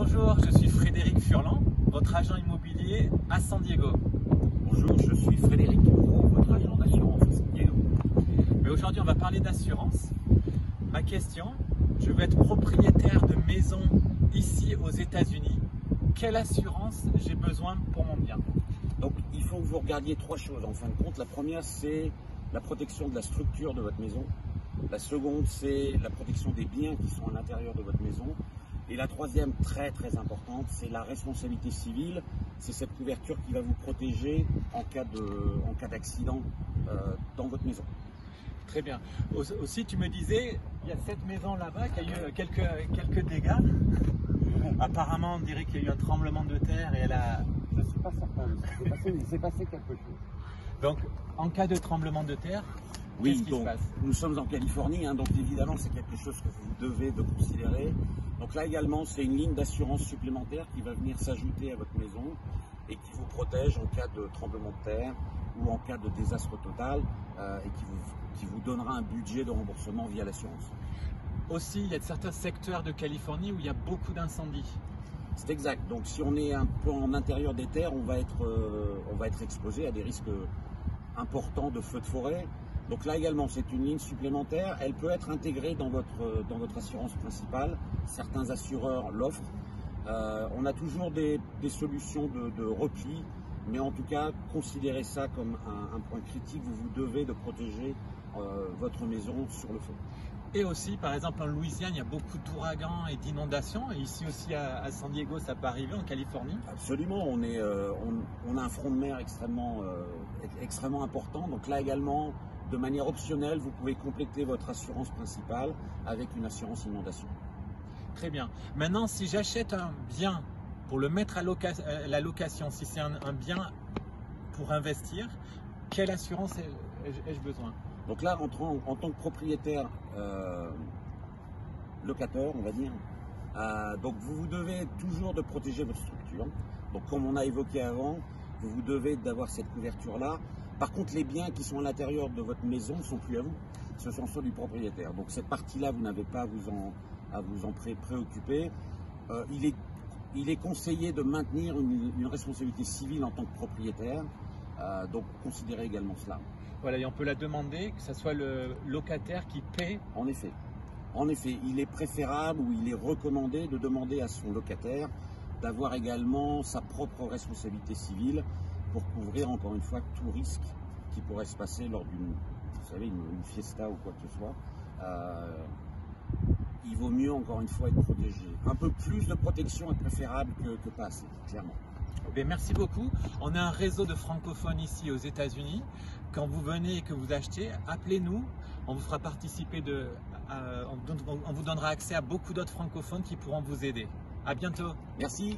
Bonjour, je suis Frédéric Furlan, votre agent immobilier à San Diego. Bonjour, je suis Frédéric Tourreau, votre agent d'assurance à San Diego. Mais aujourd'hui, on va parler d'assurance. Ma question, je veux être propriétaire de maison ici aux États-Unis. Quelle assurance j'ai besoin pour mon bien? Donc, il faut que vous regardiez trois choses en fin de compte. La première, c'est la protection de la structure de votre maison. La seconde, c'est la protection des biens qui sont à l'intérieur de votre maison. Et la troisième, très importante, c'est la responsabilité civile. C'est cette couverture qui va vous protéger en cas d'accident dans votre maison. Très bien. Aussi, tu me disais, il y a cette maison là-bas qui a eu quelques dégâts. Apparemment, on dirait qu'il y a eu un tremblement de terre et elle a... Je ne suis pas certain, il s'est passé quelque chose. Donc, en cas de tremblement de terre, oui, qu'est-ce qui se passe? Nous sommes en Californie, donc évidemment c'est quelque chose que vous devez de considérer. Donc là également, c'est une ligne d'assurance supplémentaire qui va venir s'ajouter à votre maison et qui vous protège en cas de tremblement de terre ou en cas de désastre total et qui vous donnera un budget de remboursement via l'assurance. Aussi, il y a certains secteurs de Californie où il y a beaucoup d'incendies. C'est exact. Donc si on est un peu en intérieur des terres, on va être exposé à des risques importants de feux de forêt. Donc là également, c'est une ligne supplémentaire. Elle peut être intégrée dans votre assurance principale. Certains assureurs l'offrent. On a toujours des solutions de repli, mais en tout cas, considérez ça comme un point critique. Vous devez de protéger votre maison sur le feu. Et aussi, par exemple, en Louisiane, il y a beaucoup d'ouragans et d'inondations. Et ici aussi, à San Diego, ça peut arriver, en Californie. Absolument, on a un front de mer extrêmement important. Donc là également, de manière optionnelle, vous pouvez compléter votre assurance principale avec une assurance inondation. Très bien. Maintenant, si j'achète un bien pour le mettre à la location, si c'est un bien pour investir, quelle assurance ai-je besoin? Donc là, en tant que propriétaire locateur, on va dire, donc vous devez toujours de protéger votre structure. Donc comme on a évoqué avant, vous devez d'avoir cette couverture-là. Par contre, les biens qui sont à l'intérieur de votre maison ne sont plus à vous, ce sont ceux du propriétaire. Donc cette partie-là, vous n'avez pas à vous en préoccuper. Il est conseillé de maintenir une responsabilité civile en tant que propriétaire. Donc considérez également cela. Voilà, et on peut la demander, que ce soit le locataire qui paie. En effet, il est préférable ou il est recommandé de demander à son locataire d'avoir également sa propre responsabilité civile pour couvrir encore une fois tout risque qui pourrait se passer lors une fiesta ou quoi que ce soit. Il vaut mieux encore une fois être protégé. Un peu plus de protection est préférable que pas assez, clairement. Bien, merci beaucoup. On a un réseau de francophones ici aux États-Unis. Quand vous venez et que vous achetez, appelez-nous. On vous fera participer on vous donnera accès à beaucoup d'autres francophones qui pourront vous aider. À bientôt. Merci.